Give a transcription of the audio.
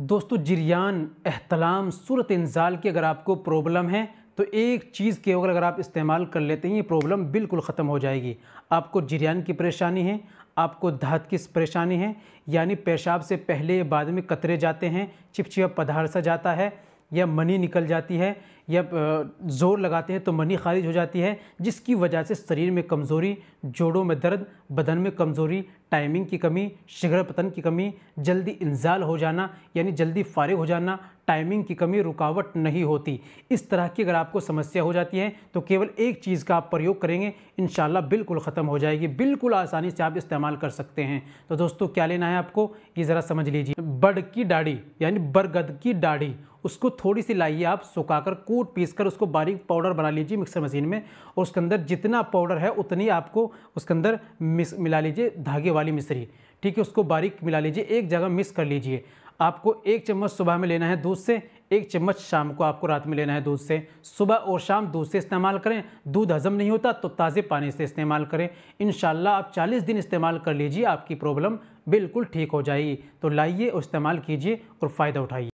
दोस्तों जिरयान, एहतलाम, सूरत इंज़ाल की अगर आपको प्रॉब्लम है तो एक चीज़ के अगर आप इस्तेमाल कर लेते हैं ये प्रॉब्लम बिल्कुल ख़त्म हो जाएगी। आपको जिरयान की परेशानी है, आपको धात की परेशानी है, यानी पेशाब से पहले बाद में कतरे जाते हैं, चिपचिपा पदार्थ सा जाता है, या मनी निकल जाती है, या ज़ोर लगाते हैं तो मनी खारिज हो जाती है, जिसकी वजह से शरीर में कमज़ोरी, जोड़ों में दर्द, बदन में कमज़ोरी, टाइमिंग की कमी, शीघ्र पतन की कमी, जल्दी इंज़ाल हो जाना यानी जल्दी फारिग हो जाना, टाइमिंग की कमी, रुकावट नहीं होती। इस तरह की अगर आपको समस्या हो जाती है तो केवल एक चीज़ का आप प्रयोग करेंगे, इंशाल्लाह बिल्कुल ख़त्म हो जाएगी। बिल्कुल आसानी से आप इस्तेमाल कर सकते हैं। तो दोस्तों क्या लेना है आपको, ये ज़रा समझ लीजिए। बड़ की डाढ़ी यानी बरगद की डाढ़ी, उसको थोड़ी सी लाइए, आप सुखाकर कूट पीस कर उसको बारीक पाउडर बना लीजिए मिक्सर मशीन में, और उसके अंदर जितना पाउडर है उतनी आपको उसके अंदर मिला लीजिए धागे वाली मिश्री। ठीक है, उसको बारीक मिला लीजिए, एक जगह मिक्स कर लीजिए। आपको 1 चम्मच सुबह में लेना है दूध से, 1 चम्मच शाम को आपको रात में लेना है दूध से। सुबह और शाम दूध से इस्तेमाल करें। दूध हजम नहीं होता तो ताज़े पानी से इस्तेमाल करें। इंशाल्लाह आप 40 दिन इस्तेमाल कर लीजिए, आपकी प्रॉब्लम बिल्कुल ठीक हो जाएगी। तो लाइए और इस्तेमाल कीजिए और फ़ायदा उठाइए।